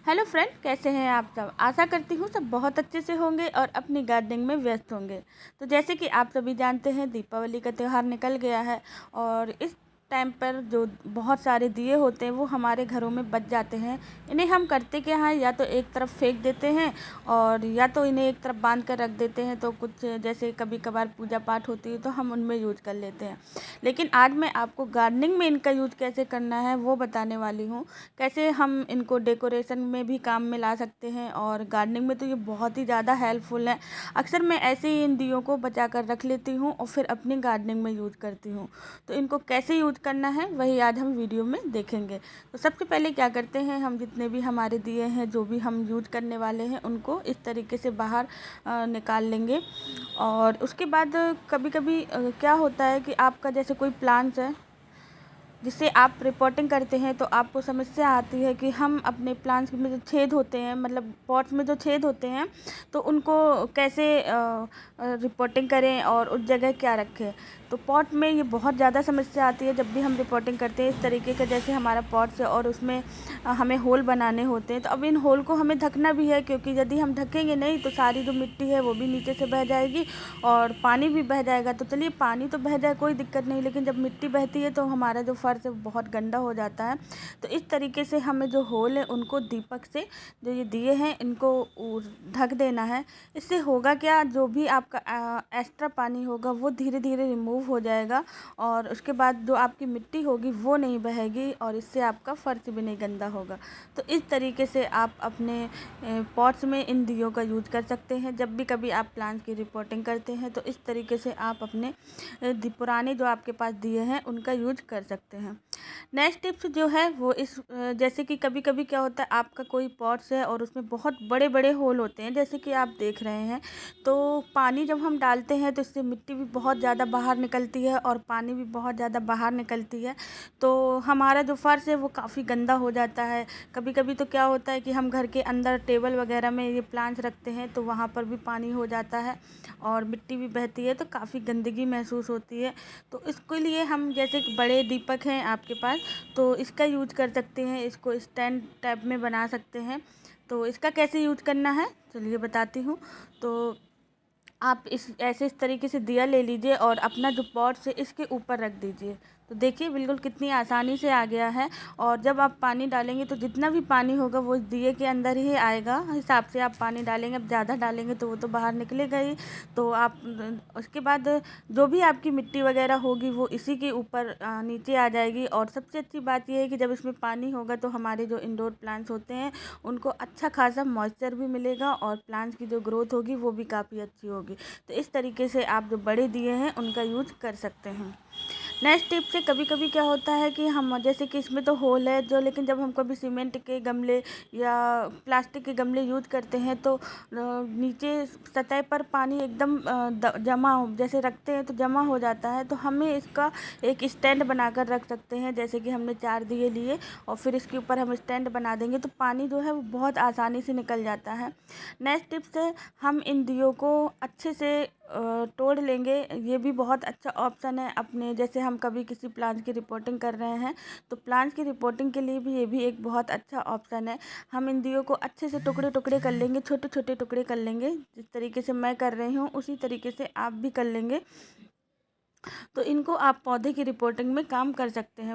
Hello friend, कैसे हैं आप सब। आशा करती हूँ सब बहुत अच्छे से होंगे और अपनी गार्डनिंग में व्यस्त होंगे। तो जैसे कि आप सभी जानते हैं, दीपावली का त्यौहार निकल गया है और इस टाइम पर जो बहुत सारे दिए होते हैं वो हमारे घरों में बच जाते हैं। इन्हें हम करते क्या हैं, या तो एक तरफ फेंक देते हैं और या तो इन्हें एक तरफ बांध कर रख देते हैं। तो कुछ जैसे कभी कभार पूजा पाठ होती है तो हम उनमें यूज कर लेते हैं। लेकिन आज मैं आपको गार्डनिंग में इनका यूज कैसे करना है वो बताने वाली हूँ। कैसे हम इनको डेकोरेशन में भी काम में ला सकते हैं और गार्डनिंग में तो ये बहुत ही ज़्यादा हेल्पफुल है। अक्सर मैं ऐसे ही इन दियों को बचा कर रख लेती हूँ और फिर अपनी गार्डनिंग में यूज़ करती हूँ। तो इनको कैसे यूज़ करना है वही आज हम वीडियो में देखेंगे। तो सबसे पहले क्या करते हैं, हम जितने भी हमारे दिए हैं, जो भी हम यूज़ करने वाले हैं, उनको इस तरीके से बाहर निकाल लेंगे। और उसके बाद कभी कभी क्या होता है कि आपका जैसे कोई प्लांट्स है जिससे आप रिपोर्टिंग करते हैं, तो आपको समस्या आती है कि हम अपने प्लांट्स में जो छेद होते हैं, मतलब पॉट्स में जो छेद होते हैं, तो उनको कैसे रिपोर्टिंग करें और उस जगह क्या रखें। तो पॉट में ये बहुत ज़्यादा समस्या आती है जब भी हम रिपोर्टिंग करते हैं इस तरीके का। जैसे हमारा पॉट्स है और उसमें हमें होल बनाने होते हैं, तो अब इन होल को हमें ढकना भी है, क्योंकि यदि हम ढकेंगे नहीं तो सारी जो मिट्टी है वो भी नीचे से बह जाएगी और पानी भी बह जाएगा। तो चलिए, पानी तो बह जाए कोई दिक्कत नहीं, लेकिन जब मिट्टी बहती है तो हमारा जो फर्श है बहुत गंदा हो जाता है। तो इस तरीके से हमें जो होल है उनको दीपक से, जो ये दिए हैं, इनको ढक देना है। इससे होगा क्या, जो भी आपका एक्स्ट्रा पानी होगा वो धीरे धीरे रिमूव हो जाएगा और उसके बाद जो आपकी मिट्टी होगी वो नहीं बहेगी और इससे आपका फर्श भी नहीं गंदा होगा। तो इस तरीके से आप अपने पॉट्स में इन दियों का यूज कर सकते हैं। जब भी कभी आप प्लांट्स की रिपोर्टिंग करते हैं तो इस तरीके से आप अपने पुराने जो आपके पास दिए हैं उनका यूज कर सकते हैं। नेक्स्ट टिप्स जो है वो जैसे कि कभी कभी क्या होता है, आपका कोई पॉट्स है और उसमें बहुत बड़े बड़े होल होते हैं, जैसे कि आप देख रहे हैं। तो पानी जब हम डालते हैं तो इससे मिट्टी भी बहुत ज़्यादा बाहर निकलती है और पानी भी बहुत ज़्यादा बाहर निकलती है। तो हमारा जो फर्श है वो काफ़ी गंदा हो जाता है। कभी कभी तो क्या होता है कि हम घर के अंदर टेबल वगैरह में ये प्लांट्स रखते हैं तो वहाँ पर भी पानी हो जाता है और मिट्टी भी बहती है, तो काफ़ी गंदगी महसूस होती है। तो इसके लिए हम, जैसे कि बड़े दीपक हैं आपके पास, तो इसका यूज कर सकते हैं। इसको स्टैंड टाइप में बना सकते हैं। तो इसका कैसे यूज करना है चलिए बताती हूँ। तो आप इस तरीके से दिया ले लीजिए और अपना जो पॉट्स है इसके ऊपर रख दीजिए। तो देखिए बिल्कुल कितनी आसानी से आ गया है। और जब आप पानी डालेंगे तो जितना भी पानी होगा वो दिए के अंदर ही आएगा, हिसाब से आप पानी डालेंगे। अब ज़्यादा डालेंगे तो वो तो बाहर निकलेगा ही। तो आप उसके बाद जो भी आपकी मिट्टी वगैरह होगी वो इसी के ऊपर नीचे आ जाएगी। और सबसे अच्छी बात यह है कि जब इसमें पानी होगा तो हमारे जो इंडोर प्लांट्स होते हैं उनको अच्छा खासा मॉइस्चर भी मिलेगा और प्लांट्स की जो ग्रोथ होगी वो भी काफ़ी अच्छी होगी। तो इस तरीके से आप जो बड़े दिए हैं उनका यूज कर सकते हैं। नेक्स्ट टिप से कभी कभी क्या होता है कि हम, जैसे कि इसमें तो होल है जो, लेकिन जब हम कभी सीमेंट के गमले या प्लास्टिक के गमले यूज करते हैं तो नीचे सतह पर पानी एकदम जमा हो, जैसे रखते हैं तो जमा हो जाता है। तो हमें इसका एक स्टैंड बनाकर रख सकते हैं। जैसे कि हमने 4 दिए लिए और फिर इसके ऊपर हम स्टैंड बना देंगे तो पानी जो है वो बहुत आसानी से निकल जाता है। नेक्स्ट टिप्स है, हम इन दियों को अच्छे से तोड़ लेंगे। ये भी बहुत अच्छा ऑप्शन है अपने, जैसे हम कभी किसी प्लांट की रिपोर्टिंग कर रहे हैं तो प्लांट्स की रिपोर्टिंग के लिए भी ये भी एक बहुत अच्छा ऑप्शन है। हम इन दियों को अच्छे से टुकड़े टुकड़े कर लेंगे, छोटे छोटे टुकड़े कर लेंगे। जिस तरीके से मैं कर रही हूँ उसी तरीके से आप भी कर लेंगे। तो इनको आप पौधे की रिपोर्टिंग में काम कर सकते हैं।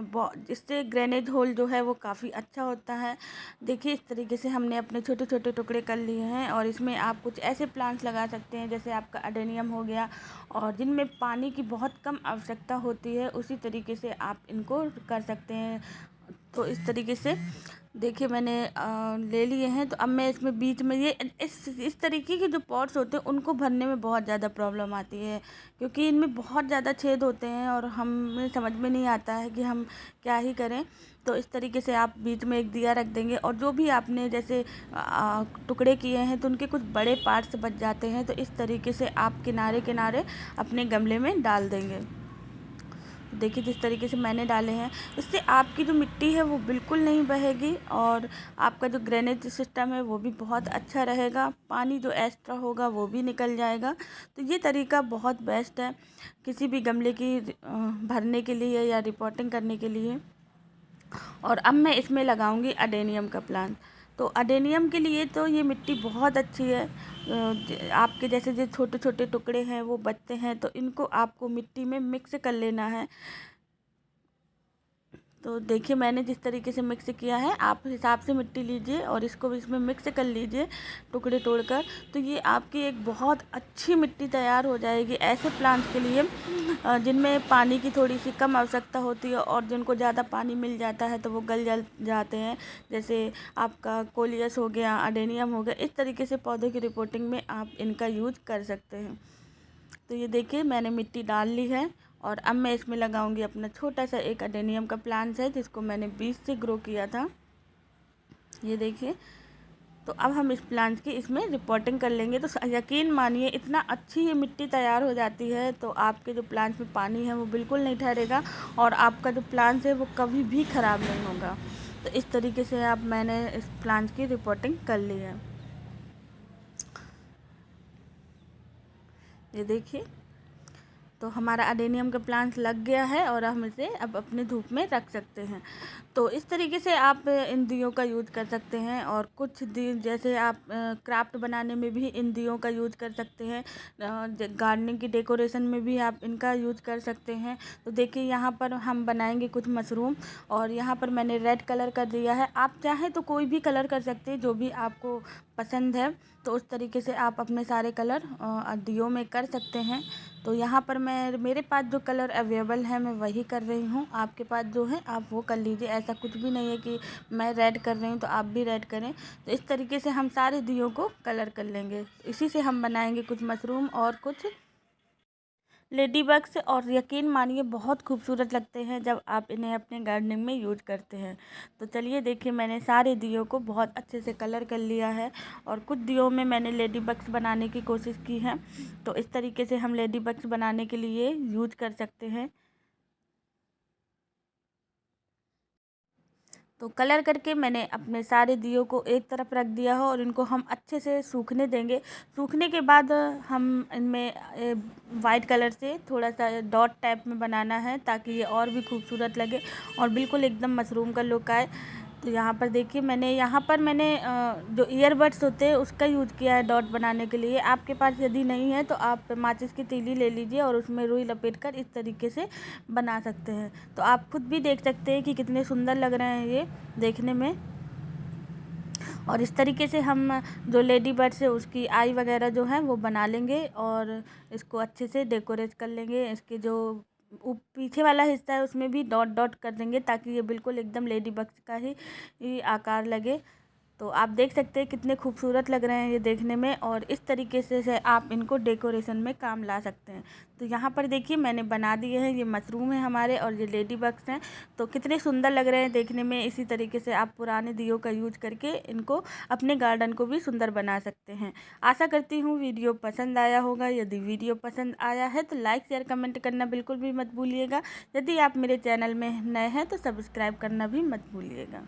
इससे ग्रेनेज होल जो है वो काफ़ी अच्छा होता है। देखिए इस तरीके से हमने अपने छोटे छोटे टुकड़े कर लिए हैं और इसमें आप कुछ ऐसे प्लांट्स लगा सकते हैं जैसे आपका अडेनियम हो गया, और जिनमें पानी की बहुत कम आवश्यकता होती है, उसी तरीके से आप इनको कर सकते हैं। तो इस तरीके से देखिए मैंने ले लिए हैं। तो अब मैं इसमें बीच में ये इस तरीके के जो पॉट्स होते हैं उनको भरने में बहुत ज़्यादा प्रॉब्लम आती है, क्योंकि इनमें बहुत ज़्यादा छेद होते हैं और हमें समझ में नहीं आता है कि हम क्या ही करें। तो इस तरीके से आप बीच में एक दिया रख देंगे और जो भी आपने जैसे टुकड़े किए हैं तो उनके कुछ बड़े पार्ट्स बच जाते हैं, तो इस तरीके से आप किनारे किनारे अपने गमले में डाल देंगे। देखिए जिस तरीके से मैंने डाले हैं, इससे आपकी जो मिट्टी है वो बिल्कुल नहीं बहेगी और आपका जो ड्रेनेज सिस्टम है वो भी बहुत अच्छा रहेगा। पानी जो एक्स्ट्रा होगा वो भी निकल जाएगा। तो ये तरीका बहुत बेस्ट है किसी भी गमले की भरने के लिए या रिपोर्टिंग करने के लिए। और अब मैं इसमें लगाऊंगी अडेनियम का प्लांट। तो अडेनियम के लिए तो ये मिट्टी बहुत अच्छी है। आपके जैसे जो छोटे छोटे टुकड़े हैं वो बचते हैं, तो इनको आपको मिट्टी में मिक्स कर लेना है। तो देखिए मैंने जिस तरीके से मिक्स किया है, आप हिसाब से मिट्टी लीजिए और इसको भी इसमें मिक्स कर लीजिए टुकड़े तोड़कर। तो ये आपकी एक बहुत अच्छी मिट्टी तैयार हो जाएगी ऐसे प्लांट के लिए जिनमें पानी की थोड़ी सी कम आवश्यकता होती है और जिनको ज़्यादा पानी मिल जाता है तो वो गल जाते हैं। जैसे आपका कोलियस हो गया, अडेनियम हो गया, इस तरीके से पौधे की रिपोर्टिंग में आप इनका यूज कर सकते हैं। तो ये देखिए मैंने मिट्टी डाल ली है और अब मैं इसमें लगाऊंगी अपना छोटा सा एक अडेनियम का प्लांट है जिसको मैंने बीज से ग्रो किया था। ये देखिए, तो अब हम इस प्लांट की इसमें रिपोर्टिंग कर लेंगे। तो यकीन मानिए इतना अच्छी ये मिट्टी तैयार हो जाती है, तो आपके जो प्लांट में पानी है वो बिल्कुल नहीं ठहरेगा और आपका जो प्लांट है वो कभी भी ख़राब नहीं होगा। तो इस तरीके से मैंने इस प्लांट की रिपोर्टिंग कर ली है। ये देखिए, तो हमारा अडेनियम का प्लांट लग गया है और हम इसे अब अपने धूप में रख सकते हैं। तो इस तरीके से आप इन दियों का यूज़ कर सकते हैं। और कुछ दिए जैसे आप क्राफ्ट बनाने में भी इन दियों का यूज़ कर सकते हैं, गार्डनिंग की डेकोरेशन में भी आप इनका यूज़ कर सकते हैं। तो देखिए यहाँ पर हम बनाएंगे कुछ मशरूम और यहाँ पर मैंने रेड कलर कर दिया है। आप चाहें तो कोई भी कलर कर सकते हैं जो भी आपको पसंद है। तो उस तरीके से आप अपने सारे कलर दियों में कर सकते हैं। तो यहाँ पर मेरे पास जो कलर अवेलेबल है मैं वही कर रही हूँ। आपके पास जो है आप वो कर लीजिए। ऐसा कुछ भी नहीं है कि मैं रेड कर रही हूँ तो आप भी रेड करें। तो इस तरीके से हम सारे दियों को कलर कर लेंगे। इसी से हम बनाएंगे कुछ मशरूम और कुछ लेडी बग्स। और यकीन मानिए बहुत खूबसूरत लगते हैं जब आप इन्हें अपने गार्डनिंग में यूज करते हैं। तो चलिए देखिए मैंने सारे दियों को बहुत अच्छे से कलर कर लिया है और कुछ दियों में मैंने लेडी बग्स बनाने की कोशिश की है। तो इस तरीके से हम लेडी बग्स बनाने के लिए यूज कर सकते हैं। तो कलर करके मैंने अपने सारे दियों को एक तरफ रख दिया हो और इनको हम अच्छे से सूखने देंगे। सूखने के बाद हम इनमें वाइट कलर से थोड़ा सा डॉट टाइप में बनाना है ताकि ये और भी खूबसूरत लगे और बिल्कुल एकदम मशरूम का लुक आए। तो यहाँ पर देखिए मैंने जो ईयरबड्स होते हैं उसका यूज़ किया है डॉट बनाने के लिए। आपके पास यदि नहीं है तो आप माचिस की तीली ले लीजिए और उसमें रुई लपेट कर इस तरीके से बना सकते हैं। तो आप खुद भी देख सकते हैं कि कितने सुंदर लग रहे हैं ये देखने में। और इस तरीके से हम जो लेडी बर्ड्स है उसकी आई वगैरह जो है वो बना लेंगे और इसको अच्छे से डेकोरेट कर लेंगे। इसके जो पीछे वाला हिस्सा है उसमें भी डॉट डॉट कर देंगे ताकि ये बिल्कुल एकदम लेडी बग्स का ही आकार लगे। तो आप देख सकते हैं कितने खूबसूरत लग रहे हैं ये देखने में और इस तरीके से आप इनको डेकोरेशन में काम ला सकते हैं। तो यहाँ पर देखिए मैंने बना दिए हैं, ये मशरूम है हमारे और ये लेडी बग्स हैं। तो कितने सुंदर लग रहे हैं देखने में। इसी तरीके से आप पुराने दियों का यूज करके इनको अपने गार्डन को भी सुंदर बना सकते हैं। आशा करती हूँ वीडियो पसंद आया होगा। यदि वीडियो पसंद आया है तो लाइक शेयर कमेंट करना बिल्कुल भी मत भूलिएगा। यदि आप मेरे चैनल में नए हैं तो सब्सक्राइब करना भी मत भूलिएगा।